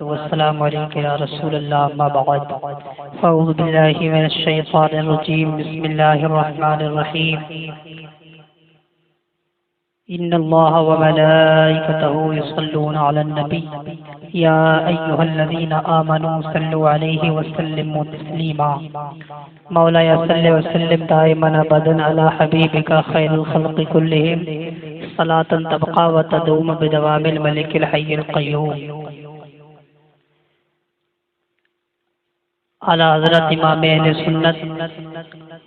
والسلام عليك يا رسول الله أما بعد فأعوذ بالله من الشيطان الرجيم بسم الله الرحمن الرحيم إن الله وملائكته يصلون على النبي يا أيها الذين آمنوا صلوا عليه وسلموا تسليما مولاي صل وسلم دائما أبدا على حبيبك خير الخلق كلهم صلاة تبقى وتدوم بدوام الملك الحي القيوم اعلی حضرت امام اہل سنت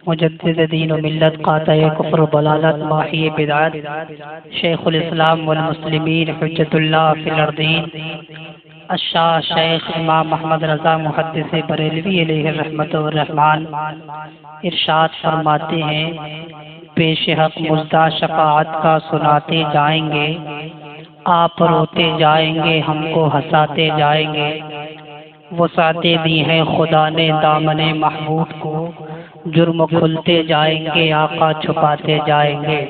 مجدد دین و ملت قاطع کفر و ضلالت ماحی بدعت شیخ الاسلام والمسلمین حجت اللہ فی الارضین الشاہ شیخ امام محمد رضا محدث بریلوی علیہ الرحمت والرحمان ارشاد فرماتے ہیں، پیش حق مژدہ شفاعت کا سناتے جائیں گے، آپ روتے جائیں گے، ہم کو ہنساتے جائیں گے، وسعتیں دی ہیں خدا نے دامن محبوب کو، جرم کھلتے جائیں گے، آقا چھپاتے جائیں گے،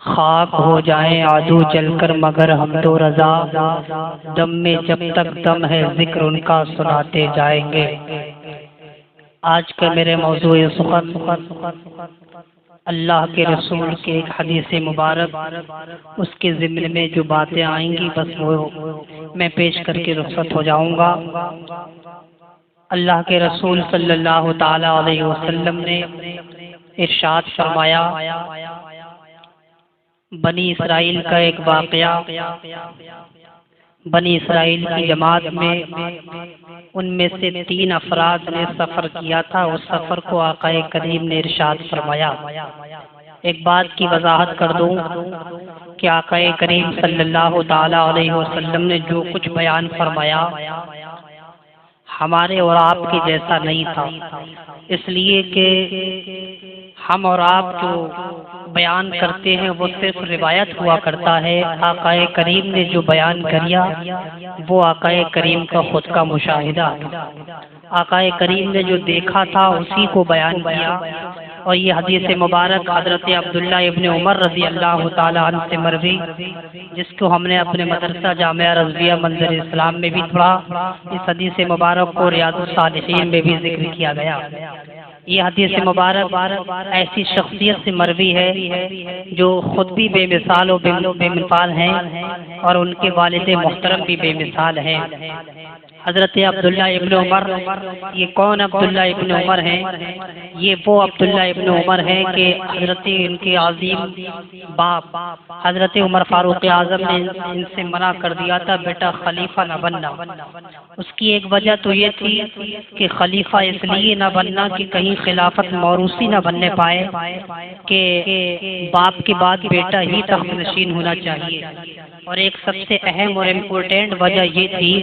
خاک ہو جائیں عدو جل کر مگر حمد و رضا، دم میں جب تک دم ہے ذکر ان کا سناتے جائیں گے۔ آج کا میرے موضوع سخن اللہ کے رسول کے ایک حدیث مبارک، اس کے ضمن میں جو باتیں آئیں گی بس وہ میں پیش کر کے رخصت ہو جاؤں گا۔ اللہ کے رسول صلی اللہ تعالی علیہ وسلم نے ارشاد فرمایا، بنی اسرائیل کا ایک واقعہ، بنی اسرائیل کی جماعت میں ان میں سے 3 افراد نے سفر کیا تھا، اس سفر کو آقا کریم نے ارشاد فرمایا۔ ایک بات کی وضاحت کر دوں کہ آقا کریم صلی اللہ تعالی علیہ وسلم نے جو کچھ بیان فرمایا ہمارے اور آپ کے جیسا نہیں تھا، اس لیے کہ ہم اور آپ جو بیان کرتے ہیں وہ صرف روایت ہوا کرتا ہے، آقا کریم نے جو بیان کیا وہ آقا کریم کا خود کا مشاہدہ، آقا کریم نے جو دیکھا تھا اسی کو بیان کیا۔ اور یہ حدیث مبارک حضرت عبداللہ ابن عمر رضی اللہ تعالی عنہ سے مروی، جس کو ہم نے اپنے مدرسہ جامعہ رضویہ منظر اسلام میں بھی پڑھا، اس حدیث مبارک کو ریاض الصالحین میں بھی ذکر کیا گیا۔ یہ حدیث مبارک ایسی شخصیت سے مروی ہے جو خود بھی بے مثال و بے مثال ہیں اور ان کے والد محترم بھی بے مثال ہیں۔ حضرت عبداللہ ابن عمر، یہ کون عبداللہ ابن عمر ہیں؟ یہ وہ عبداللہ ابن عمر ہیں کہ حضرت ان کے عظیم باپ حضرت عمر فاروق اعظم نے ان سے منع کر دیا تھا، بیٹا خلیفہ نہ بننا۔ اس کی ایک وجہ تو یہ تھی کہ خلیفہ اس لیے نہ بننا کہ کہیں خلافت موروثی نہ بننے پائے، کہ باپ کے بعد بیٹا ہی تخت نشین ہونا چاہیے۔ اور ایک سب سے اہم اور امپورٹنٹ وجہ یہ تھی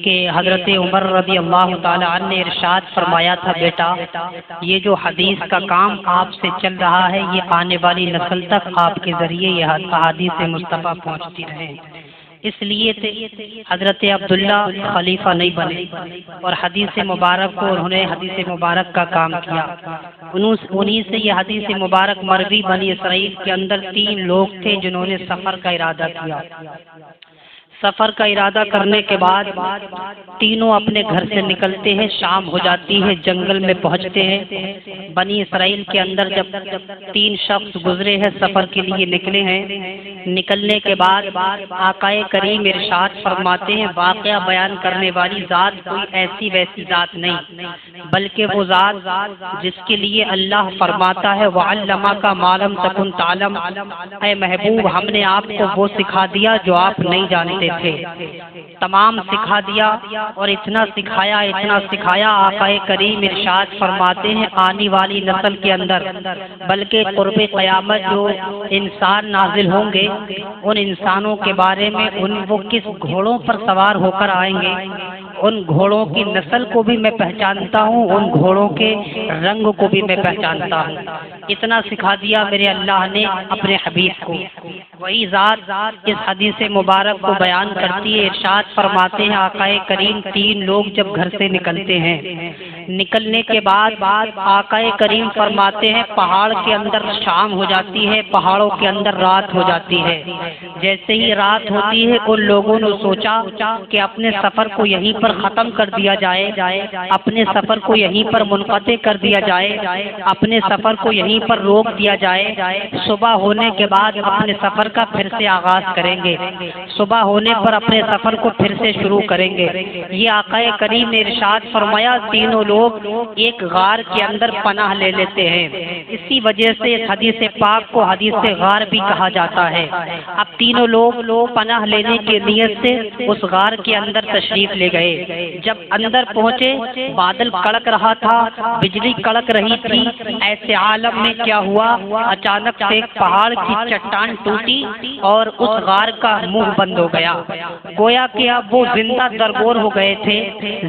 کہ حضرت عمر رضی اللہ تعالی عنہ نے ارشاد فرمایا تھا، بیٹا یہ جو حدیث کا کام آپ سے چل رہا ہے یہ آنے والی نسل تک آپ کے ذریعے یہ احادیث مصطفیٰ پہنچتی رہے، اس لیے حضرت عبداللہ خلیفہ نہیں بنے اور حدیث مبارک کو انہوں نے حدیث مبارک کا کام کیا۔ انہی سے یہ حدیث مبارک مروی، بنی اسرائیل کے اندر 3 لوگ تھے جنہوں نے سفر کا ارادہ کیا۔ سفر کا ارادہ کرنے کے بعد تینوں اپنے گھر سے نکلتے ہیں، شام ہو جاتی ہے، جنگل میں پہنچتے ہیں۔ بنی اسرائیل کے اندر جب 3 شخص گزرے ہیں سفر کے لیے نکلے ہیں، نکلنے کے بعد آقا کریم ارشاد فرماتے ہیں، واقعہ بیان کرنے والی ذات کوئی ایسی ویسی ذات نہیں بلکہ وہ ذات جس کے لیے اللہ فرماتا ہے وَعَلَّمَكَ مَا لَمْ تَكُنْ تَعْلَمْ، اے محبوب ہم نے آپ کو وہ سکھا دیا جو آپ نہیں جانتے تھے، تمام سکھا دیا اور اتنا سکھایا آقا کریم ارشاد فرماتے ہیں آنے والی نسل کے اندر بلکہ قرب قیامت جو انسان نازل ہوں گے ان انسانوں کے بارے میں وہ کس گھوڑوں پر سوار ہو کر آئیں گے ان گھوڑوں کی نسل کو بھی میں پہچانتا ہوں، ان گھوڑوں کے رنگ کو بھی میں پہچانتا ہوں۔ اتنا سکھا دیا میرے اللہ نے اپنے حبیب کو۔ وہی ذات اس حدیث مبارک کو بیان کرتی ہے، ارشاد فرماتے ہیں آقا کریم تین لوگ جب گھر سے نکلتے ہیں، نکلنے کے بعد آقا کریم فرماتے ہیں پہاڑ کے اندر شام ہو جاتی ہے، پہاڑوں کے اندر رات ہو جاتی ہے۔ جیسے ہی رات ہوتی ہے ان لوگوں نے سوچا کہ اپنے سفر کو یہیں پر ختم کر دیا جائے، اپنے سفر کو یہیں پر منقطع کر دیا جائے، اپنے سفر کو یہیں پر روک دیا جائے۔ صبح ہونے کے بعد اپنے سفر کا پھر سے آغاز کریں گے، صبح ہونے پر اپنے سفر کو پھر سے شروع کریں گے۔ یہ آقا کریم نے ارشاد فرمایا تینوں لوگ ایک غار کے اندر پناہ لے لیتے ہیں۔ اسی وجہ سے اس حدیث پاک کو حدیث غار بھی کہا جاتا ہے۔ اب تینوں لوگ پناہ لینے کی نیت سے اس غار کے اندر تشریف لے گئے۔ جب اندر پہنچے بادل کڑک رہا تھا، بجلی کڑک رہی تھی، ایسے عالم میں کیا ہوا، اچانک سے ایک پہاڑ کی چٹان ٹوٹی اور اس غار کا منہ بند ہو گیا۔ گویا کہ اب وہ زندہ درگور ہو گئے تھے،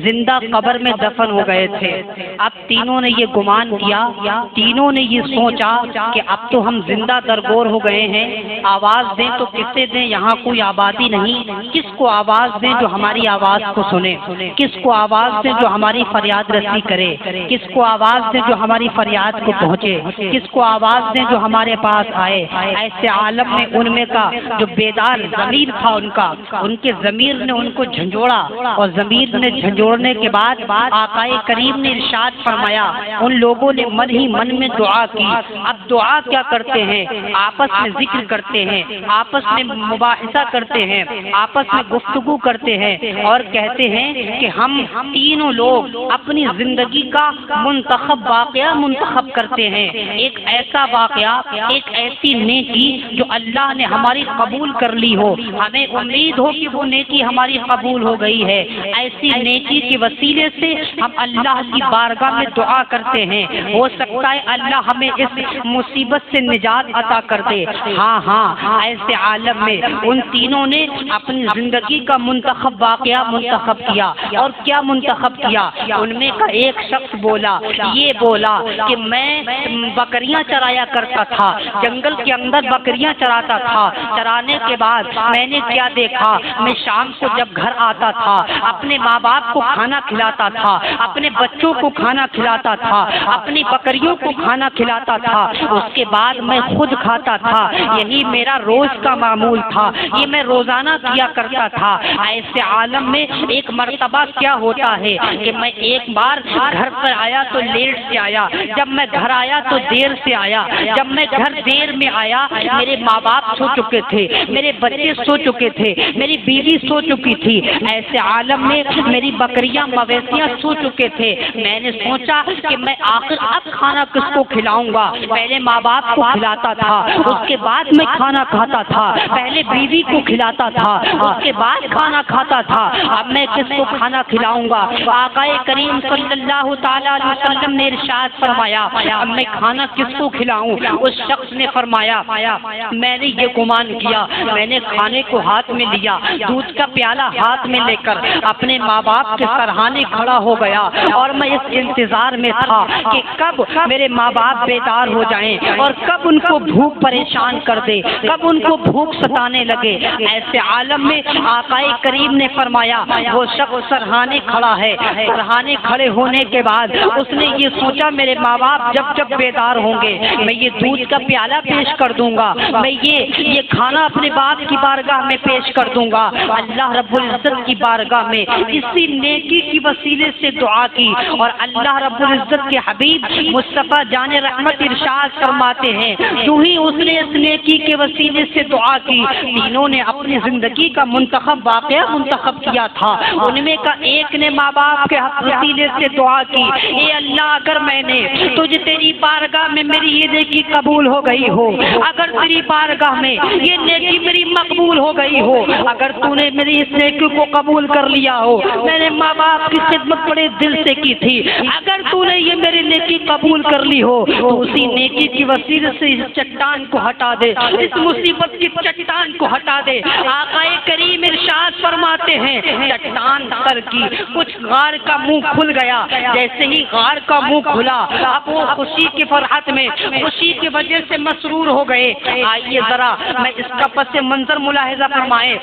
زندہ قبر میں دفن ہو گئے تھے۔ اب تینوں نے یہ گمان کیا، تینوں نے یہ سوچا کہ اب تو ہم زندہ درگور ہو گئے ہیں، آواز دیں تو کسے دیں، یہاں کوئی آبادی نہیں، کس کو آواز دیں جو ہماری آواز کو سنے، کس کو آواز دیں جو ہماری فریاد رسی کرے، کس کو آواز دیں جو ہماری فریاد کو پہنچے، کس کو آواز دیں جو ہمارے پاس آئے۔ ایسے عالم میں ان میں کا جو بیدار ضمیر تھا ان کے ضمیر نے ان کو جھنجھوڑا، اور ضمیر نے جھنجھوڑنے کے بعد آقا کریم نے ارشاد فرمایا ان لوگوں نے من ہی من میں دعا کی۔ اب دعا کیا کرتے ہیں، آپس میں ذکر کرتے ہیں، آپس میں مباحثہ کرتے ہیں، آپس میں گفتگو کرتے ہیں اور کہتے ہیں کہ ہم تینوں لوگ اپنی زندگی کا منتخب واقعہ منتخب کرتے ہیں، ایک ایسا واقعہ، ایک ایسی نیکی جو اللہ نے ہماری قبول کر لی ہو، ہمیں امید ہو کہ وہ نیکی ہماری قبول ہو گئی ہے، ایسی نیکی کے وسیلے سے ہم اللہ کی بارگاہ میں دعا کرتے ہیں، ہو سکتا ہے اللہ ہمیں اس مصیبت سے نجات عطا کر دے۔ ہاں ایسے عالم میں ان تینوں نے اپنی زندگی کا منتخب واقعہ منتخب کیا، اور کیا منتخب کیا، ان میں کا ایک شخص یہ بولا کہ میں بکریاں چرایا کرتا تھا، جنگل کے اندر بکریاں چراتا تھا، چرانے کے بعد میں نے کیا دیکھا، میں شام کو جب گھر آتا تھا اپنے ماں باپ کو کھانا کھلاتا تھا، اپنے بچوں کو کھانا کھلاتا تھا، اپنی بکریوں کو کھانا کھلاتا تھا، اس کے بعد میں خود کھاتا تھا، یہی میرا روز کا معمول تھا، یہ میں روزانہ کیا کرتا تھا۔ ایسے عالم میں ایک مرتبہ کیا ہوتا ہے کہ میں ایک بار گھر پر آیا تو لیٹ سے آیا، جب میں گھر آیا تو دیر سے آیا، جب میں گھر دیر میں آیا میرے ماں باپ سو چکے تھے، میرے بچے سو چکے تھے، میری بیوی سو چکی تھی، ایسے عالم میں میری بکریاں مویشیاں سو چکے تھے۔ میں نے سوچا کہ میں آخر اب کھانا کس کو کھلاؤں گا، پہلے ماں باپ کو کھلاتا تھا، اس کے بعد میں کھانا کھاتا تھا، پہلے بیوی کو کھلاتا تھا، اس کے بعد کھانا کھاتا تھا، اب میں کس کو کھانا کھلاؤں گا۔ آقا کریم صلی اللہ تعالیٰ علیہ وسلم نے ارشاد فرمایا اب میں کھانا کس کو کھلاؤں۔ اس شخص نے فرمایا میں نے یہ گمان کیا، میں نے کھانے کو ہاتھ میں لیا، دودھ کا پیالہ ہاتھ میں لے کر اپنے ماں باپ کے سرہانے کھڑا ہو گیا، اور میں اس انتظار میں تھا کہ کب میرے ماں باپ بیدار ہو جائیں اور کب ان کو بھوک پریشان کر دے، کب ان کو بھوک ستانے لگے۔ ایسے عالم میں آقا کریم نے فرمایا وہ شخص سرہانے کھڑا ہے، سرہانے کھڑے ہونے کے بعد اس نے یہ سوچا میرے ماں باپ جب بیدار ہوں گے میں یہ دودھ کا پیالہ پیش کر دوں گا، میں یہ کھانا اپنے باپ کی بارگاہ میں پیش کر دوں گا۔ اللہ رب العزت کی بارگاہ میں اسی نیکی کی وسیلے سے دعا کی، اور اللہ رب العزت کے حبیب مصطفیٰ جان رحمت ارشاد فرماتے ہیں جو ہی اس نے اس نیکی کے وسیلے سے دعا کی، تینوں نے اپنی زندگی کا منتخب واقعہ منتخب کیا تھا۔ ان میں کا ایک نے ماں باپ کے وسیلے سے دعا کی، اے اللہ اگر میں نے تجھے تیری بارگاہ میں میری یہ نیکی قبول ہو گئی ہو، اگر تیری بارگاہ میں یہ نیکی میری مقبول ہو گئی ہو، اگر تو نے میری اس نیکی کو قبول کر لیا ہو، میں نے ماں باپ کی خدمت بڑے دل سے کی تھی، اگر تو نے یہ میری نیکی قبول کر لی ہو تو اسی نیکی کی وسیلے سے اس چٹان کو ہٹا دے، اس مصیبت کی چٹان کو ہٹا دے۔ آقا کریم ارشاد فرماتے ہیں چٹان ٹانگ سر کی، کچھ غار کا منہ کھل گیا، جیسے ہی غار کا منہ کھلا اب وہ خوشی کی فرحت میں خوشی کی وجہ سے مسرور ہو گئے۔ آئیے ذرا میں اس کا پس منظر ملاحظہ فرمائے،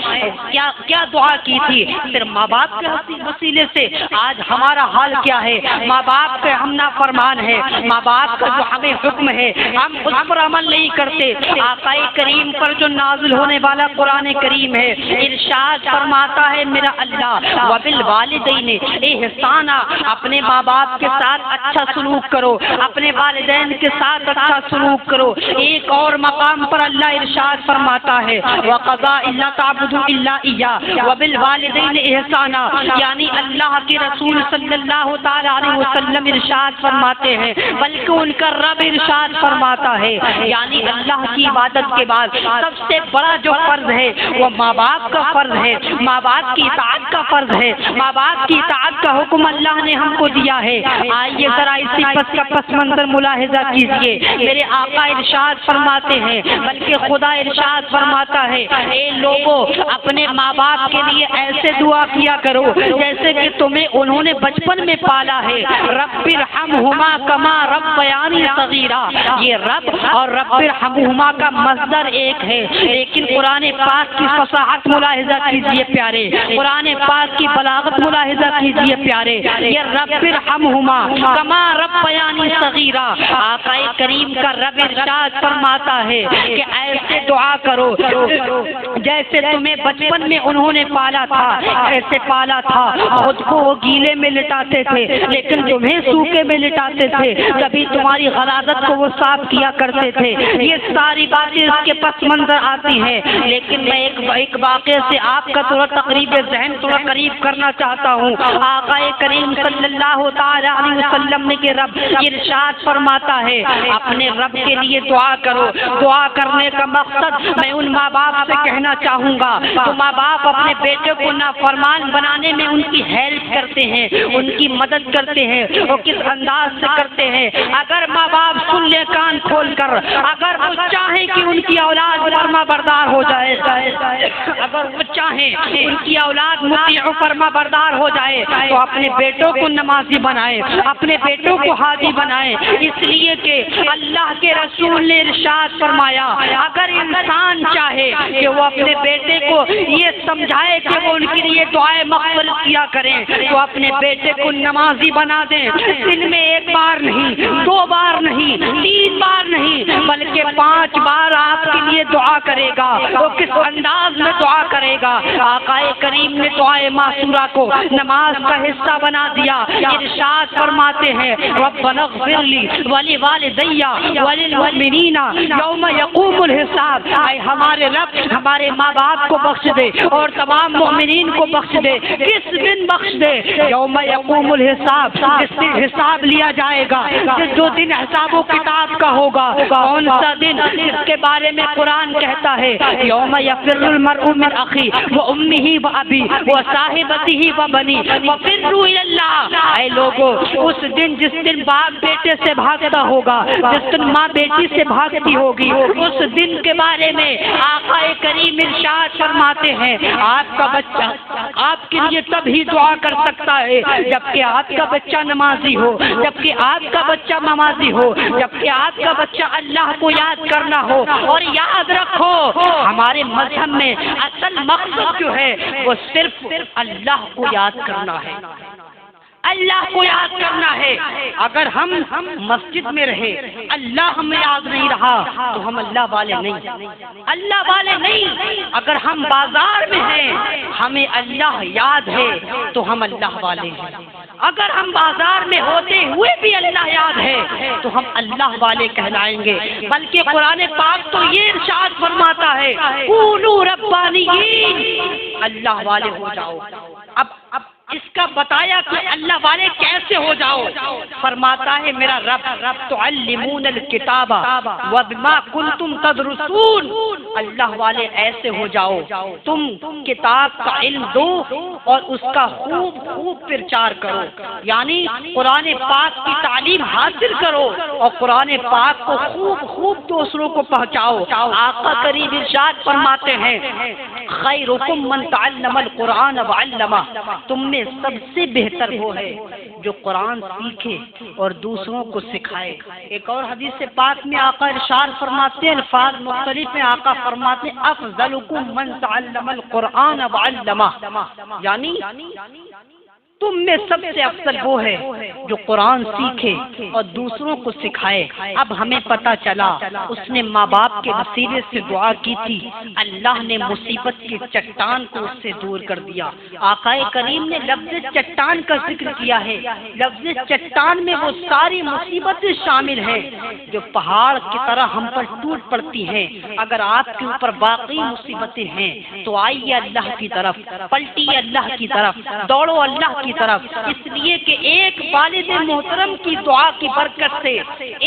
کیا دعا کی تھی؟ صرف ماں باپ کے وسیلے سے آج ہمارا حال کیا ہے؟ ماں باپ کے ہم نافرمان ہے، ماں باپ کا جو ہمیں حکم ہے ہم اس پر عمل نہیں کرتے۔ آقا کریم پر جو نازل ہونے والا قرآن کریم ہے، ارشاد فرماتا ہے میرا اللہ وبالوالدین احسانا، اپنے ماں باپ کے ساتھ اچھا سلوک کرو، اپنے والدین کے ساتھ اچھا سلوک کرو۔ ایک اور مقام پر اللہ ارشاد فرماتا ہے وَقَضَىٰ أَلَّا تَعْبُدُوا إِلَّا إِيَّاهُ وَبِالْوَالِدَيْنِ إِحْسَانًا، یعنی اللہ کے رسول صلی اللہ تعالی علیہ وسلم ارشاد فرماتے ہیں، بلکہ ان کا رب ارشاد فرماتا ہے، یعنی اللہ کی عبادت کے بعد سب سے بڑا جو فرض ہے وہ ماں باپ کا فرض ہے، ماں باپ کی اطاعت کا فرض ہے، ماں باپ کی اطاعت کا حکم اللہ نے ہم کو دیا ہے۔ آئیے ذرا اسی پس منظر ملاحظہ کیجئے، میرے آقا ارشاد فرماتے ہیں، بلکہ خدا ارشاد فرماتا ہے اے لوگوں اپنے ماں باپ کے لیے ایسے دعا کیا کرو جیسے کہ تمہیں انہوں نے بچپن میں پالا ہے۔ رب ارحمہما کما ربیانی صغیرا، یہ رب اور رب ارحمہما کا مصدر ایک ہے، لیکن قرآن پاک کی فصاحت ملاحظہ کیجئے پیارے، قرآن پاک کی بلاغت ملاحظہ کیجئے پیارے، یہ رب ارحمہما کما ربیانی صغیرا، آقا کریم کا رب ارشاد فرماتا ہے کہ ایسے دعا کرو جیسے تمہیں بچپن میں انہوں نے پالا تھا، ایسے پالا تھا، خود کو وہ گیلے میں لٹاتے تھے لیکن تمہیں سوکھے میں لٹاتے تھے، کبھی تمہاری غلاظت کو وہ صاف کیا کرتے تھے۔ یہ ساری باتیں اس کے پس منظر آتی ہیں، لیکن میں ایک واقعے سے آپ کا تھوڑا تقریب ذہن تھوڑا قریب کرنا چاہتا ہوں۔ آقا کریم صلی اللہ تعالی علیہ وسلم نے کہ رب ارشاد فرماتا ہے اپنے رب کے لیے دعا کرو۔ دعا کرنے کا مقصد میں ان ماں باپ سے کہنا چاہوں گا تو ماں باپ اپنے بیٹے کو نافرمان بنانے میں ان کی ہیلپ کرتے ہیں، ان کی مدد کرتے ہیں، وہ کس انداز سے کرتے ہیں؟ اگر ماں باپ سن لے کان کھول کر، اگر وہ چاہیں کہ ان کی اولاد فرما بردار ہو جائے، اگر وہ چاہیں ان کی اولاد مطیع فرما بردار ہو جائے تو اپنے بیٹوں کو نمازی بنائے، اپنے بیٹوں کو حاجی بنائے، اس لیے کہ اللہ کے رسول نے ارشاد فرمایا اگر انسان چاہے کہ وہ اپنے بیٹے کو یہ سمجھائے کہ وہ ان کے لیے دعائیں مغفرت کیا کریں تو اپنے بیٹے کو نمازی بنا دیں، دن میں 1 بار نہیں، 2 بار نہیں، 3 بار نہیں، بلکہ 5 بار آپ کے لیے دعا کرے گا۔ وہ کس انداز میں دعا کرے گا؟ آقا کریم نے دعائے معصورہ کو نماز کا حصہ بنا دیا۔ ارشاد فرماتے ہیں ربنا اغفر لی ولوالدی وللمؤمنین یوم یقوم الحساب، اے ہمارے رب ہمارے ماں باپ کو بخش دے اور تمام مؤمنین کو بخش دے۔ کس دن بخش دے؟ یوم یقوم الحساب، جس دن حساب لیا جائے گا، جو دن حساب و کتاب کا ہوگا۔ کون سا دن؟ اس کے بارے میں قرآن کہتا ہے یوم یفر المرء من اخی وامہ وابی وصاحبتہ وبنی وفروا الی اللہ، اے لوگوں اس دن جس دن باپ بیٹے سے بھاگتا ہوگا، جس دن ماں بیٹی سے بھاگتی ہوگی، اس دن کے بارے میں آقا کریم ارشاد فرماتے ہیں آپ کا بچہ آپ کے لیے تب ہی دعا کر سکتا ہے جبکہ آپ کا بچہ نمازی ہو، جبکہ آپ کا بچہ نمازی ہو، جبکہ آپ کا بچہ اللہ کو یاد کرنا ہو۔ اور یاد رکھو ہمارے مذہب میں اصل مقصد جو ہے وہ صرف اللہ کو یاد کرنا ہے، اللہ کو یاد کرنا ہے۔ اگر ہم مسجد میں رہے اللہ ہمیں یاد نہیں رہا تو ہم اللہ والے نہیں، اللہ والے نہیں۔ اگر ہم بازار میں ہیں ہمیں اللہ یاد ہے تو ہم اللہ والے ہیں، اگر ہم بازار میں ہوتے ہوئے بھی اللہ یاد ہے تو ہم اللہ والے کہلائیں گے۔ بلکہ قرآن پاک تو یہ ارشاد فرماتا ہے کونوا ربانیین، اللہ والے ہو جاؤ۔ اب اس کا بتایا کہ اللہ والے کیسے ہو جاؤ، فرماتا ہے میرا رب تعلمون الکتاب وبما کنتم تدرسون، اللہ والے ایسے ہو جاؤ تم کتاب کا علم دو اور اس کا خوب خوب پرچار کرو، یعنی قرآن پاک کی تعلیم حاصل کرو اور قرآن پاک کو خوب خوب دوسروں کو پہنچاؤ۔ آقا کریم ارشاد فرماتے ہیں خیرکم من تعلم القرآن وعلمہ، تم میں سب سے بہتر وہ ہے جو قرآن سیکھے اور دوسروں کو سکھائے۔ ایک اور حدیث پاک میں آقا ارشاد فرماتے ہیں، الفاظ مختلف ہیں، آقا فرماتے ہیں افضلکم من تعلم القرآن وعلمہ، یعنی تم میں سب سے افضل وہ ہے جو قرآن سیکھے اور دوسروں کو سکھائے۔ اب ہمیں پتہ چلا اس نے ماں باپ کے وسیلے سے دعا کی تھی، اللہ نے مصیبت کی چٹان کو اس سے دور کر دیا۔ آقا کریم نے لفظ چٹان کا ذکر کیا ہے، لفظ چٹان میں وہ ساری مصیبتیں شامل ہیں جو پہاڑ کی طرح ہم پر ٹوٹ پڑتی ہیں۔ اگر آپ کے اوپر واقعی مصیبتیں ہیں تو آئیے اللہ کی طرف، پلٹیے اللہ کی طرف، دوڑو اللہ کی طرف، اس لیے کہ ایک والد محترم کی دعا کی برکت سے،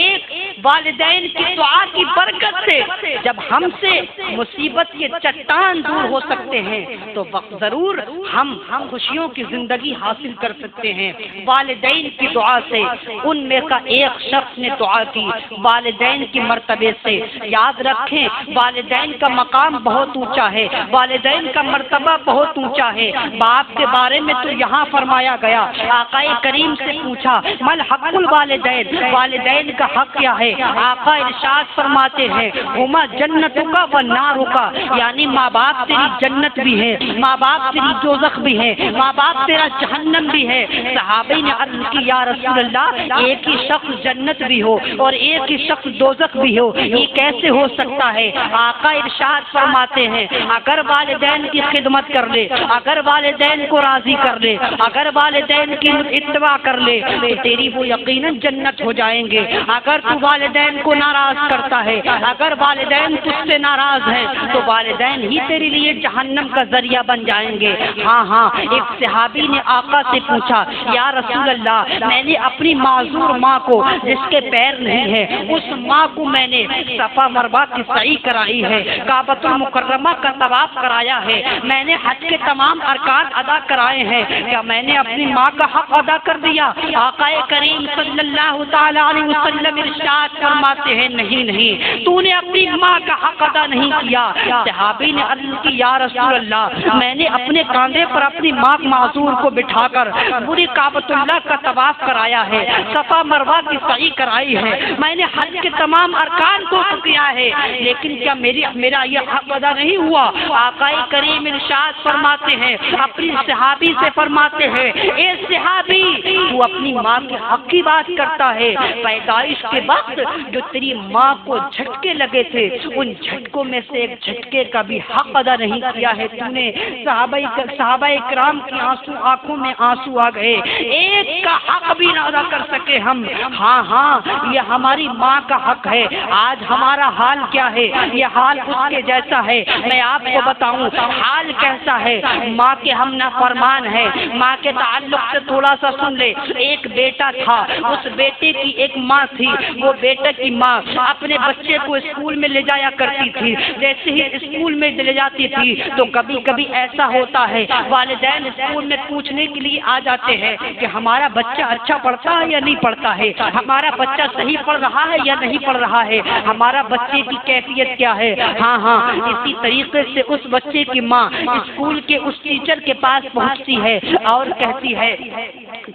ایک والدین کی دعا کی برکت سے جب ہم سے مصیبت یہ چٹان دور ہو سکتے ہیں تو ضرور ہم خوشیوں کی زندگی حاصل کر سکتے ہیں۔ والدین کی دعا سے، ان میں کا ایک شخص نے دعا کی والدین کی مرتبے سے، یاد رکھیں والدین کا مقام بہت اونچا ہے، والدین کا مرتبہ بہت اونچا ہے۔ باپ کے بارے میں تو یہاں فرمایا گیا، آقا کریم سے پوچھا مل حق الوالدین، والدین کا حق کیا ہے؟ آقا ارشاد فرماتے ہیں ہما جنتوں کا و ناروں کا، یعنی ماں باپ تیری جنت بھی ہے، ماں باپ تیری دوزخ بھی ہے، ماں باپ تیرا جہنم بھی ہے۔ صحابہ نے عرض کی یا رسول اللہ ایک ہی شخص جنت بھی ہو اور ایک ہی شخص دوزخ بھی ہو، یہ کیسے ہو سکتا ہے؟ آقا ارشاد فرماتے ہیں اگر والدین کی خدمت کر لے، اگر والدین کو راضی کر لے، اگر والدین کی اتباع کر لے تو تیری وہ یقیناً جنت ہو جائیں گے۔ اگر تو والدین کو ناراض کرتا ہے، اگر والدین تجھ سے ناراض ہیں تو والدین ہی تیرے لیے جہنم کا ذریعہ بن جائیں گے۔ ہاں ایک صحابی نے آقا سے پوچھا یا رسول اللہ میں نے اپنی معذور ماں کو جس کے پیر نہیں ہے، اس ماں کو میں نے صفا مروہ کی سعی کرائی ہے، کعبۃ المکرمہ کا طواف کرایا ہے، میں نے حج کے تمام ارکان ادا کرائے ہیں، کیا میں نے اپنی ماں کا حق ادا کر دیا؟ آقا کریم صلی اللہ تعالی علیہ وسلم ارشاد فرماتے ہیں نہیں تو نے اپنی ماں کا حق ادا نہیں کیا۔ صحابی نے عرض کی یا رسول اللہ میں نے اپنے کاندھے پر اپنی ماں معذور کو بٹھا کر پوری کعبۃ اللہ کا طواف کرایا ہے، صفا مروہ کی سعی کرائی ہے، میں نے حج کے تمام ارکان کو کیا ہے، لیکن کیا میرا یہ حق ادا نہیں ہوا؟ آقا کریم ارشاد فرماتے ہیں اپنی صحابی سے فرماتے ہیں اے صحابی تو اپنی ماں کے حق کی بات کرتا ہے، پیدائش کے وقت جو تیری ماں کو جھٹکے لگے تھے ان جھٹکوں میں سے ایک جھٹکے کا بھی حق ادا نہیں کیا ہے تو نے۔ صحابہ کرام کی آنکھوں میں آنسو آ گئے، ایک کا حق بھی نہ ادا کر سکے ہم۔ ہاں یہ ہماری ماں کا حق ہے۔ آج ہمارا حال کیا ہے؟ یہ حال اس کے جیسا ہے۔ میں آپ کو بتاؤں حال کیسا ہے؟ ماں کے ہم نافرمان ہیں۔ ماں کے تعلق سے تھوڑا سا سن لے، ایک بیٹا تھا، اس بیٹے کی ایک ماں تھی، وہ بیٹے کی ماں اپنے بچے کو اسکول میں لے جایا کرتی تھی، جیسے ہی اسکول میں لے جاتی تھی تو کبھی کبھی ایسا ہوتا ہے والدین اسکول میں پوچھنے کے لیے آ جاتے ہیں کہ ہمارا بچہ اچھا پڑھتا ہے یا نہیں پڑھتا ہے، ہمارا بچہ صحیح پڑھ رہا ہے یا نہیں پڑھ رہا ہے، ہمارا بچے کی کیفیت کیا ہے۔ ہاں اسی طریقے سے اس بچے کی ماں اسکول کے اس ٹیچر کے پاس پہنچتی ہے اور کہتی ہے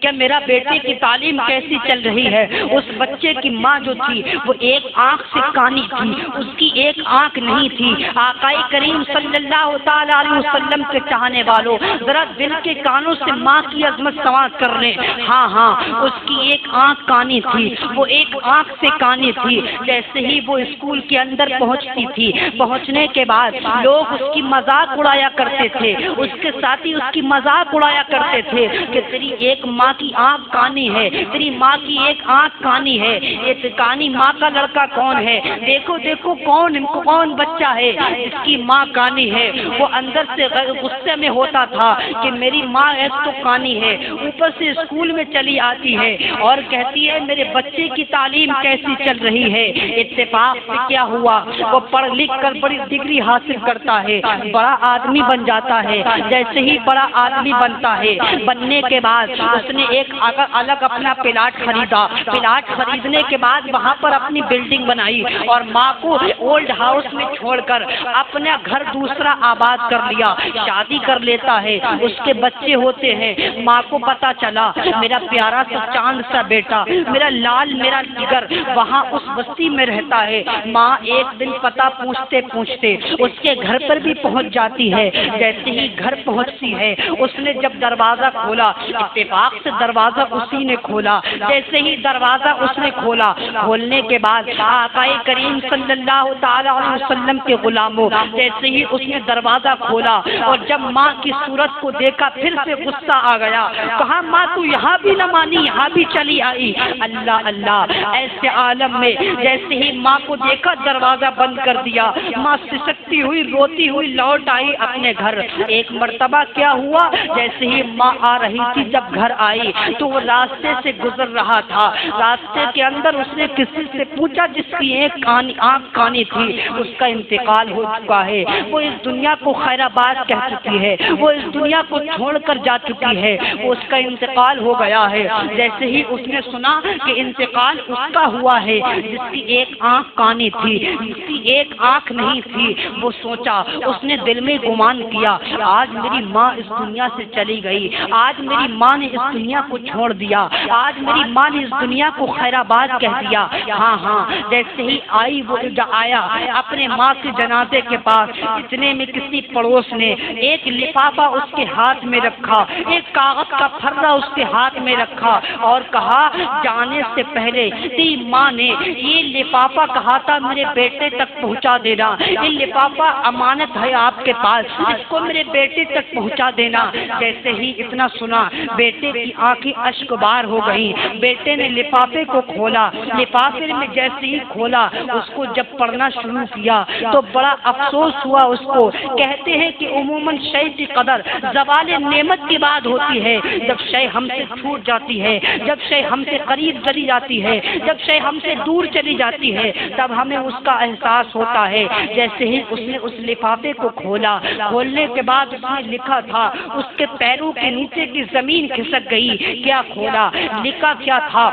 کہ میرا بیٹے کی تعلیم کیسی چل رہی ہے۔ اس بچے کی ماں جو تھی وہ ایک آنکھ سے کانی تھی، اس کی ایک آنکھ نہیں تھی۔ آقا کریم صلی اللہ تعالی علیہ وسلم کے چاہنے والوں ذرا دل کے کانوں سے ماں کی عظمت سماعت کر لیں۔ ہاں اس کی ایک آنکھ کانی تھی، وہ ایک آنکھ سے کانی تھی۔ جیسے ہی وہ اسکول کے اندر پہنچتی تھی، پہنچنے کے بعد لوگ اس کی مذاق اڑایا کرتے تھے، اس کے ساتھی اس کی مذاق اڑایا کرتے تھے کہ تیری ایک ماں کی آنکھ کانی ہے، تیری ماں کی ایک آنکھ کانی ہے، یہ کانی ماں کا لڑکا کون ہے؟ دیکھو دیکھو کون بچہ ہے جس کی ماں کانی ہے۔ وہ اندر سے غصے میں ہوتا تھا کہ میری ماں ایک تو کانی ہے، اوپر سے اسکول میں چلی آتی ہے اور کہتی ہے میرے بچے کی تعلیم کیسی چل رہی ہے۔ اتفاق سے کیا ہوا، وہ پڑھ لکھ کر بڑی ڈگری حاصل کرتا ہے، بڑا آدمی بن جاتا ہے۔ جیسے ہی بڑا آدمی بنتا ہے، بننے کے بعد اس نے ایک الگ اپنا پلاٹ خریدا۔ پلاٹ خریدنے کے بعد وہاں پر اپنی بلڈنگ بنائی اور ماں کو اولڈ ہاؤس میں چھوڑ کر اپنا گھر دوسرا آباد کر لیا، شادی کر لیتا ہے، اس کے بچے ہوتے ہیں۔ ماں کو پتا چلا میرا پیارا سا چاند سا بیٹا، میرا لال، میرا جگر وہاں اس بستی میں رہتا ہے۔ ماں ایک دن پتا پوچھتے پوچھتے اس کے گھر پر بھی پہنچ جاتی ہے۔ جیسے ہی گھر پہنچتی ہے، اس نے جب دروازہ کھولا، اتفاق سے دروازہ اسی نے کھولا۔ جیسے ہی دروازہ اس نے کھولا، کھولنے کے بعد آقا کریم صلی اللہ تعالی علیہ وسلم کے غلاموں، جیسے ہی اس نے دروازہ کھولا اور جب ماں کی صورت کو دیکھا، پھر سے غصہ آ گیا۔ کہا ماں تو یہاں بھی نہ مانی، یہاں بھی چلی آئی۔ اللہ اللہ، ایسے عالم میں جیسے ہی ماں کو دیکھا دروازہ بند کر دیا، ماں سسکتی ہوئی روتی ہوئی لوٹ آئی اپنے گھر۔ ایک مرتبہ کیا ہوا، جیسے ہی ماں آ رہی تھی، جب گھر آئی تو وہ راستے سے گزر رہا تھا۔ راستے کے اندر اس نے کسی سے پوچھا جس کی ایک آنکھ کانی تھی، اس کا انتقال ہو چکا ہے، وہ اس دنیا کو خیر آباد کہہ چکی ہے، وہ اس دنیا کو چھوڑ کر جا چکی ہے، وہ اس کا انتقال ہو گیا ہے۔ جیسے ہی اس نے سنا کہ انتقال اس کا ہوا ہے جس کی ایک آنکھ کانی تھی، جس کی ایک آنکھ نہیں تھی، وہ سوچا، اس نے دل میں گمان کیا آج میری ماں اس دنیا سے چلی گئی، آج میری ماں نے اس دنیا کو چھوڑ دیا، آج میری ماں نے اس دنیا کو خیر آباد کہہ دیا۔ ہاں ہاں، جیسے ہی آئی وہ آیا اپنے ماں کے جنازے کے پاس، اتنے میں کسی پڑوس نے ایک لفافہ اس کے ہاتھ میں رکھا، ایک کاغذ کا پھرا اس کے ہاتھ میں رکھا اور کہا جانے سے پہلے تیری ماں نے یہ لفافہ کہا تھا میرے بیٹے تک پہنچا دینا، یہ لفافہ امانت ہے آپ کے پاس، اس کو میرے بیٹے تک پہنچا دینا۔ جیسے ہی اتنا سنا، بیٹے کی آنکھیں اشک بار ہو گئی۔ بیٹے نے لفافے کو کھولا، لفافے میں جیسے ہی کھولا، اس کو جب پڑھنا شروع کیا تو بڑا افسوس ہوا اس کو۔ کہتے ہیں کہ عموماً شے کی قدر زوال نعمت کے بعد ہوتی ہے، جب شے ہم سے چھوٹ جاتی ہے، جب شے ہم سے قریب چلی جاتی ہے، جب شے ہم سے دور چلی جاتی ہے، تب ہمیں اس کا احساس ہوتا ہے۔ جیسے ہی اس نے اس لفافے کو کھولا، کھولنے کے بعد اس نے لکھا تھا، اس کے پیروں کے نیچے کی زمین کھسک گئی۔ کیا کھولا، لکھا کیا تھا،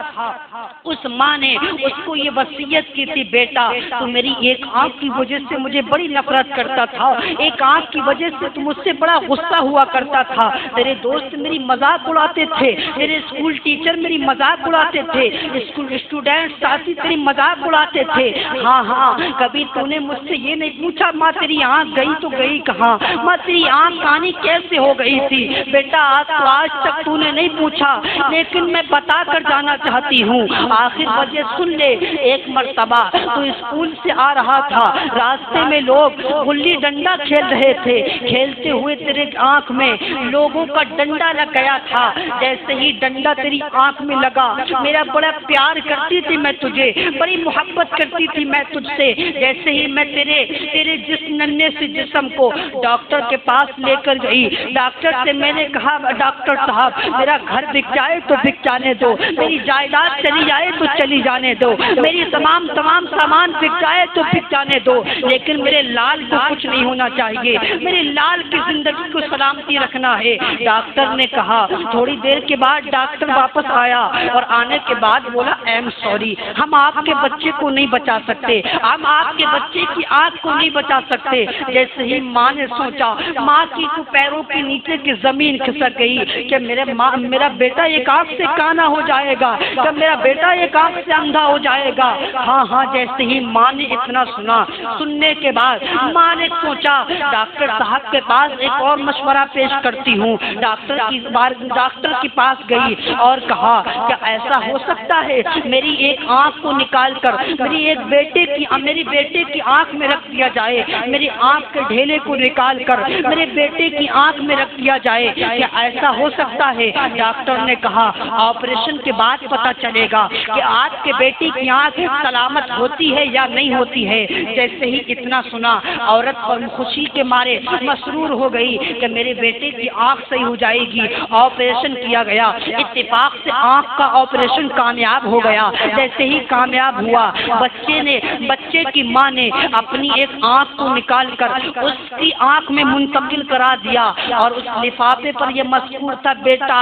اس ماں نے اس کو یہ وصیت کی تھی، بیٹا تو میری ایک آنکھ کی وجہ سے مجھے بڑی نفرت کرتا تھا، ایک آنکھ کی وجہ سے تم مجھ سے بڑا غصہ ہوا کرتا تھا، تیرے دوست میری مذاق اڑاتے تھے، تیرے اسکول ٹیچر میری مذاق اڑاتے تھے، اسکول اسٹوڈینٹ ساتھی تیری مذاق اڑاتے تھے۔ ہاں ہاں، کبھی تو نے مجھ سے یہ نہیں پوچھا ماں تیری آنکھ گئی تو گئی کہاں، ماں تیری آنکھ کانی کیسے ہو گئی تھی؟ بیٹا آج تک تو نے نہیں پوچھا، لیکن میں بتا کر جانا چاہتی ہوں، آخر وجہ سن لے۔ ایک مرتبہ تو اسکول سے آ رہا تھا، راستے میں لوگ گلی ڈنڈا کھیل رہے تھے، کھیلتے ہوئے تیرے آنکھ میں لوگوں کا ڈنڈا لگ گیا تھا۔ جیسے ہی ڈنڈا تیری آنکھ میں لگا، میرا بڑا پیار کرتی تھی میں تجھے، بڑی محبت کرتی تھی میں تجھ سے، جیسے ہی میں تیرے جس ننھے سے جسم کو ڈاکٹر کے پاس لے کر گئی، ڈاکٹر سے میں نے کہا ڈاکٹر صاحب میرا گھر بک جائے تو بک جانے دو، میری جائیداد چلی جائے تو چلی جانے دو، میری تمام سامان بک جائے تو بک جانے دو، لیکن میرے لال کو کچھ نہیں ہونا چاہیے، میرے لال کی زندگی کو سلامتی رکھنا ہے۔ ڈاکٹر نے کہا، تھوڑی دیر کے بعد ڈاکٹر واپس آیا اور آنے کے بعد بولا ایم سوری، ہم آپ کے بچے کو نہیں بچا سکتے، ہم آپ کے بچے کی آنکھ کو نہیں بچا سکتے۔ جیسے ہی ماں نے سوچا، ماں کی تو پیروں کے نیچے کی زمین کھسک گئی کہ میرا بیٹا ایک آنکھ سے کانا ہو جائے گا، کہ میرا بیٹا ایک آنکھ سے اندھا ہو جائے گا۔ ہاں ہاں، جیسے ہی ماں نے اتنا سنا، سننے کے بعد ماں نے سوچا ڈاکٹر صاحب کے پاس ایک اور مشورہ پیش کرتی ہوں۔ ڈاکٹر کے پاس گئی اور کہا کہ ایسا ہو سکتا ہے میری ایک آنکھ کو نکال کر میری بیٹے کی آنکھ میں رکھ دیا جائے، میری آنکھ کے ڈھیلے کو نکال کر میرے بیٹے کی آنکھ میں رکھ دیا جائے، کیا ایسا ہو سکتا ہے؟ ڈاکٹر نے کہا آپریشن کے بعد پتہ چلے گا کہ آپ کے بیٹی کی آنکھ سلامت ہوتی ہے یا نہیں ہوتی ہے۔ جیسے ہی اتنا سنا عورت خوشی کے مارے مسرور ہو گئی کہ میرے بیٹے کی آنکھ صحیح ہو جائے گی۔ آپریشن کیا گیا، اتفاق سے آنکھ کا آپریشن کامیاب ہو گیا۔ جیسے ہی کامیاب ہوا، بچے کی ماں نے اپنی ایک آنکھ کو نکال کر اس کی آنکھ میں منتقل کرا دیا اور اس لفافے پر یہ مذکور تھا، بیٹا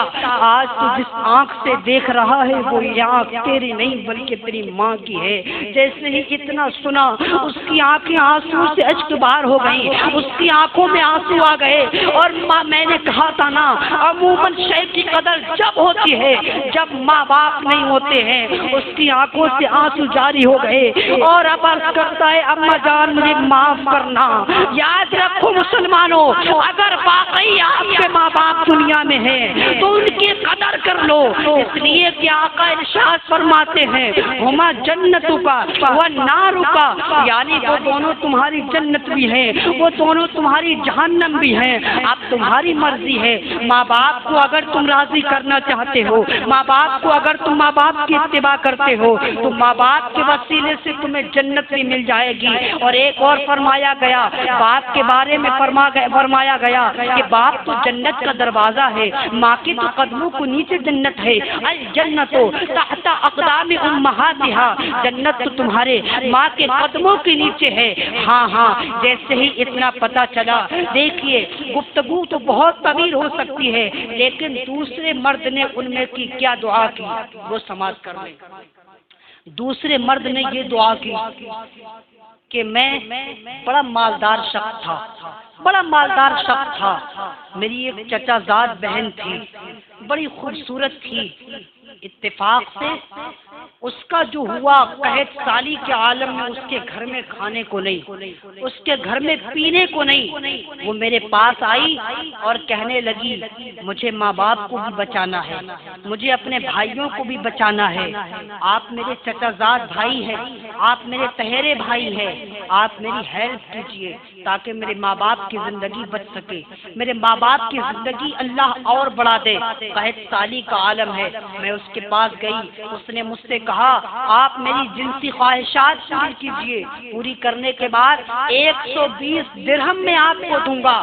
آج تو جس آنکھ سے دیکھ رہا ہے وہ یہ آنکھ تیری نہیں بلکہ تیری ماں کی ہے۔ جیسے ہی اتنا سنا اس کی آنکھیں آنسو سے اشکبار ہو گئیں، اس کی آنکھوں میں آنسو آ گئے۔ اور ماں، میں نے کہا تھا نا، عموماً شے کی قدر جب ہوتی ہے جب ماں باپ نہیں ہوتے ہیں۔ اس کی آنکھوں سے آنسو جاری ہو گئے اور اب عرض کرتا ہے اماں جان مجھے معاف کرنا۔ یاد رکھو مسلمانوں، اگر واقعی آپ کے ماں باپ دنیا میں ہیں تو ان کی قدر کر لو، اس لیے کہ آقا ارشاد فرماتے ہیں ہما جنتوں کا وہ ناروں کا، یعنی وہ دونوں تمہاری جنت بھی ہیں، وہ دونوں تمہاری جہنم بھی ہیں۔ اب تمہاری مرضی ہے، ماں باپ کو اگر تم راضی کرنا چاہتے ہو، ماں باپ کو اگر تم ماں باپ کی اتباع کرتے ہو تو ماں باپ کے وسیلے سے تمہیں جنت بھی مل جائے گی۔ اور ایک اور فرمایا گیا، باپ کے بارے میں فرمایا گیا کہ باپ تو جنت کا دروازہ ہے، ماں کے تو قدموں کو نیچے جنت ہے۔ الجنت تحت اقدام امہاتها، جنت تو تمہارے ماں کے قدموں کے نیچے ہے۔ ہاں ہاں، جیسے ہی اتنا پتا چلا، دیکھیے گفتگو تو بہت طویل ہو سکتی ہے لیکن دوسرے مرد نے ان میں کی کیا دعا کی وہ سماعت کر لیں۔ دوسرے مرد نے یہ دعا کی کہ میں بڑا مالدار شخص تھا، بڑا مالدار شخص تھا، میری ایک چچا زاد بہن تھی، بڑی خوبصورت تھی۔ اتفاق سے اس کا جو ہوا قحط سالی کے عالم میں اس کے گھر میں کھانے کو نہیں، اس کے گھر میں پینے کو نہیں۔ وہ میرے پاس آئی اور کہنے لگی مجھے ماں باپ کو بھی بچانا ہے، مجھے اپنے بھائیوں کو بھی بچانا ہے۔ آپ میرے چچا زاد بھائی ہیں، آپ میرے تہرے بھائی ہیں، آپ میری ہیلپ کیجیے تاکہ میرے ماں باپ کی زندگی بچ سکے، میرے ماں باپ کی زندگی اللہ اور بڑھا دے۔ قحط سالی کا عالم ہے۔ میں اس کے پاس گئی، اس نے مجھ سے کہا آپ میری جنسی خواہشات پوری کیجیے، پوری کرنے کے بعد 120 درہم میں آپ کو دوں گا۔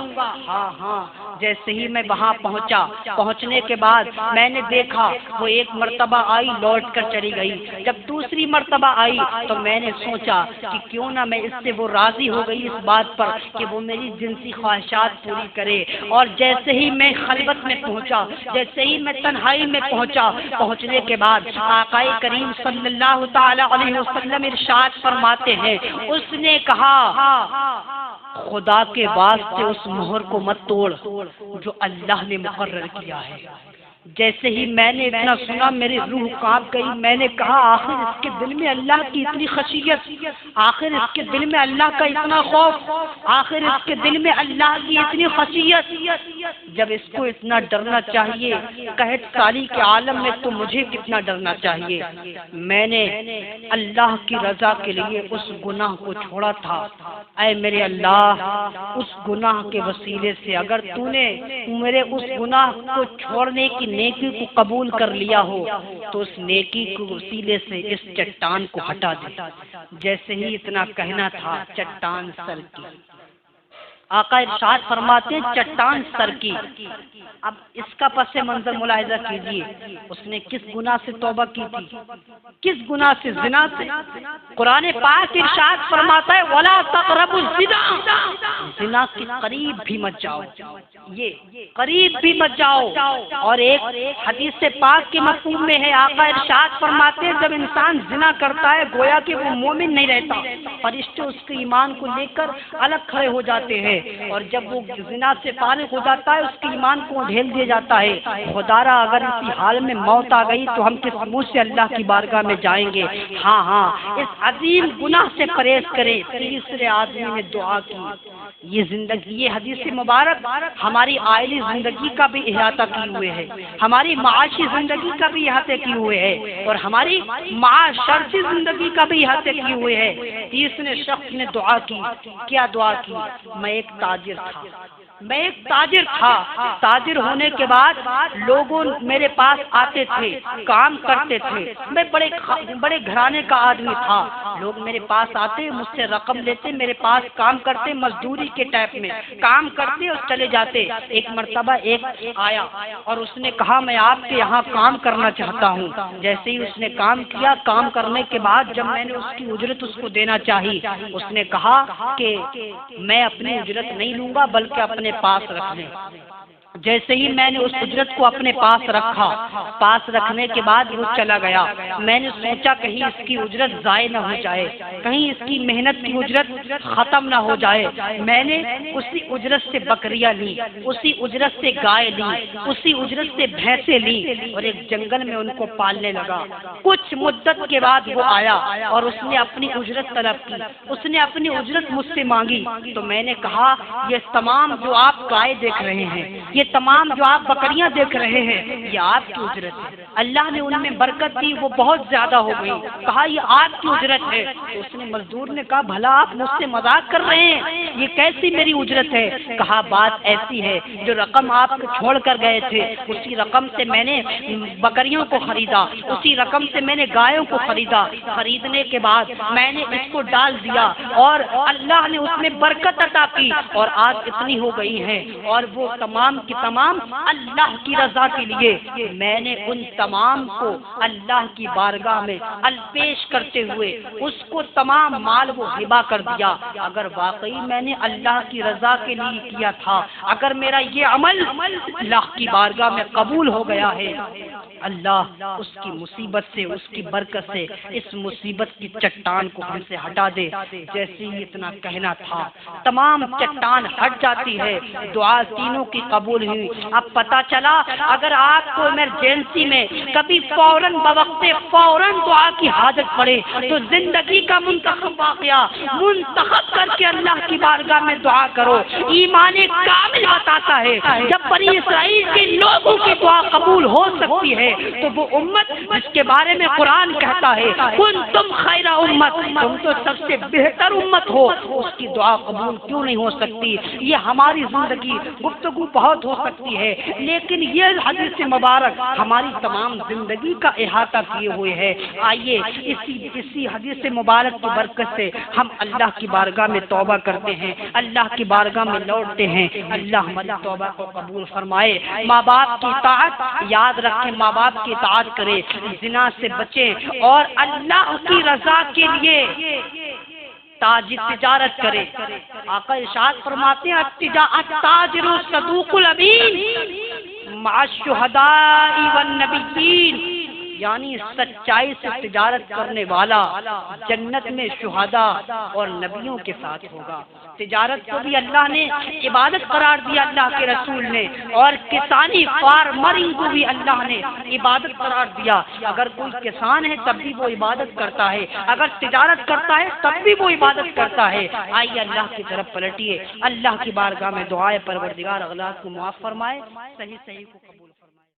ہاں ہاں، جیسے ہی میں وہاں پہنچنے کے بعد میں نے دیکھا وہ ایک مرتبہ آئی لوٹ کر چلی گئی۔ جب دوسری مرتبہ آئی تو میں نے سوچا کہ کیوں نہ میں اس سے وہ راضی ہو گئی اس بات پر کہ وہ میری جنسی خواہشات پوری کرے۔ اور جیسے ہی میں خلوت میں پہنچا، جیسے ہی میں تنہائی میں پہنچنے کے بعد آقا کریم صلی اللہ تعالی علیہ وسلم ارشاد فرماتے ہیں، اس نے کہا خدا کے واسطے اس مہر کو مت توڑ جو اللہ نے مقرر کیا ہے۔ جیسے ہی میں نے اتنا سنا میری روح کانپ گئی۔ میں نے کہا آخر اس کے دل میں اللہ کی اتنی خشیت، آخر اس کے دل میں اللہ کا اتنا خوف، آخر اس کے دل میں اللہ کی اتنی خشیت، جب اس کو اتنا ڈرنا چاہیے قحط سالی کے عالم میں تو مجھے کتنا ڈرنا چاہیے۔ میں نے اللہ کی رضا کے لیے اس گناہ کو چھوڑا تھا۔ اے میرے اللہ، اس گناہ کے وسیلے سے اگر تو نے میرے اس گناہ کو چھوڑنے کی نیکی کو قبول کر لیا ہو تو اس نیکی کے وسیلے سے اس چٹان کو ہٹا دے۔ جیسے ہی اتنا کہنا تھا چٹان سر کی، آقا ارشاد فرماتے ہیں چٹان سر کی۔ اب اس کا پس منظر ملاحظہ کیجیے، اس نے کس گناہ سے توبہ کی تھی؟ کس گناہ سے؟ زنا سے۔ قرآن پاک ارشاد فرماتا ہے وَلَا تَقْرَبُوا الزِّنَا، زنا کے قریب بھی مت جاؤ، یہ قریب بھی مت جاؤ۔ اور ایک حدیث پاک کے مفہوم میں ہے، آقا ارشاد فرماتے ہیں جب انسان زنا کرتا ہے گویا کہ وہ مومن نہیں رہتا، فرشتے اس کے ایمان کو لے کر الگ کھڑے ہو جاتے ہیں، اور جب وہ زنا سے فارغ ہو جاتا ہے اس کے ایمان کو ڈھیل دیا جاتا ہے۔ خدارا اگر اسی حال میں موت آ گئی تو ہم کس منہ سے اللہ کی بارگاہ میں جائیں گے؟ ہاں ہاں، اس عظیم گناہ سے پرہیز کریں۔ تیسرے آدمی نے دعا کی۔ یہ زندگی، یہ حدیث مبارک ہماری عائلی زندگی کا بھی احاطہ کیے ہوئے ہے، ہماری معاشی زندگی کا بھی احاطہ کیے ہوئے ہے، اور ہماری معاشرتی زندگی کا بھی احاطہ کیے ہوئے ہے۔ تیسرے شخص نے دعا کی۔ کیا دعا کی؟ میں ایک تاجر تھا، میں ایک تاجر تھا، تاجر ہونے کے بعد لوگوں میرے پاس آتے تھے، کام کرتے تھے، میں بڑے گھرانے کا آدمی تھا، لوگ میرے پاس آتے، مجھ سے رقم لیتے، میرے پاس کام کرتے، مزدوری کے ٹائپ میں کام کرتے اور چلے جاتے۔ ایک مرتبہ ایک آیا اور اس نے کہا میں آپ کے یہاں کام کرنا چاہتا ہوں۔ جیسے ہی اس نے کام کیا، کام کرنے کے بعد جب میں نے اس کی اجرت اس کو دینا چاہی، اس نے کہا کہ میں اپنی اجرت نہیں لوں گا بلکہ اپنے پاس رکھ لیں۔ جیسے ہی میں نے اس اجرت کو اپنے پاس رکھا، پاس رکھنے کے بعد وہ چلا گیا، میں نے سوچا کہیں اس کی اجرت ضائع نہ ہو جائے، کہیں اس کی محنت کی اجرت ختم نہ ہو جائے۔ میں نے اسی اجرت سے بکریاں لی، اسی اجرت سے گائے لی، اسی اجرت سے بھینسیں لی اور ایک جنگل میں ان کو پالنے لگا۔ کچھ مدت کے بعد وہ آیا اور اس نے اپنی اجرت طلب کی، اس نے اپنی اجرت مجھ سے مانگی، تو میں نے کہا یہ تمام جو آپ گائے دیکھ رہے ہیں، یہ تمام جو آپ بکریاں دیکھ رہے ہیں، یہ آپ کی اجرت ہے، اللہ نے ان میں برکت دی، وہ بہت زیادہ ہو گئی۔ کہا یہ آپ کی اجرت ہے، تو اس نے مزدور نے کہا بھلا آپ مجھ سے مذاق کر رہے ہیں، یہ کیسی میری اجرت ہے؟ کہا بات ایسی ہے، جو رقم آپ چھوڑ کر گئے تھے اسی رقم سے میں نے بکریوں کو خریدا، اسی رقم سے میں نے گایوں کو خریدا، خریدنے کے بعد میں نے اس کو ڈال دیا اور اللہ نے اس میں برکت عطا کی اور آج اتنی ہو گئی ہیں، اور وہ تمام کی تمام اللہ کی رضا کے لیے میں نے ان تمام کو اللہ کی بارگاہ میں پیش کرتے ہوئے اس کو تمام مال وہ ہبہ کر دیا۔ اگر واقعی میں نے اللہ کی رضا کے لیے کیا تھا، اگر میرا یہ عمل اللہ کی بارگاہ میں قبول ہو گیا ہے، اللہ اس کی مصیبت سے، اس کی برکت سے اس مصیبت کی چٹان کو ہم سے ہٹا دے۔ جیسے ہی اتنا کہنا تھا تمام چٹان ہٹ جاتی ہے، دعا تینوں کی قبول ہوئی۔ اب پتہ چلا اگر آپ کو ایمرجنسی میں کبھی فوراً بوقت فوراً دعا کی حاجت پڑے تو زندگی کا منتخب واقعہ منتخب کر کے اللہ کی بارگاہ میں دعا کرو۔ ایمان کامل بتاتا ہے جب بنی اسرائیل کے لوگوں کی دعا قبول ہو سکتی ہے تو وہ امت جس کے بارے میں قرآن کہتا ہے کنتم خیر امت، تم تو سب سے بہتر امت ہو، اس کی دعا قبول کیوں نہیں ہو سکتی؟ یہ ہماری زندگی گفتگو بہت ہو سکتی ہے، لیکن یہ حدیث مبارک ہماری تمام زندگی کا احاطہ کیے ہوئے ہے۔ آئیے اسی حدیث مبارک کی برکت سے ہم اللہ کی بارگاہ میں توبہ کرتے ہیں، اللہ کی بارگاہ میں لوٹتے ہیں۔ اللہ ہماری توبہ کو قبول فرمائے۔ ماں باپ کی اطاعت یاد رکھیں، ماں باپ کی اطاعت کریں، زنا سے بچیں اور اللہ کی رضا کے لیے تجارت کرے۔ آقا ارشاد فرماتے ہیں التاجر الصدوق الامین مع الشہداء والنبیین، یعنی سچائی سے تجارت کرنے والا جنت میں شہداء اور نبیوں کے ساتھ ہوگا۔ تجارت کو بھی اللہ نے عبادت قرار دیا، اللہ کے رسول نے، اور کسانی فارمرنگ کو بھی اللہ نے عبادت قرار دیا۔ اگر کوئی کسان ہے تب بھی وہ عبادت کرتا ہے، اگر تجارت کرتا ہے تب بھی وہ عبادت کرتا ہے۔ آئیے اللہ کی طرف پلٹیے، اللہ کی بارگاہ میں دعائے پروردگار اغلاط کو معاف فرمائے، صحیح کو قبول فرمائے۔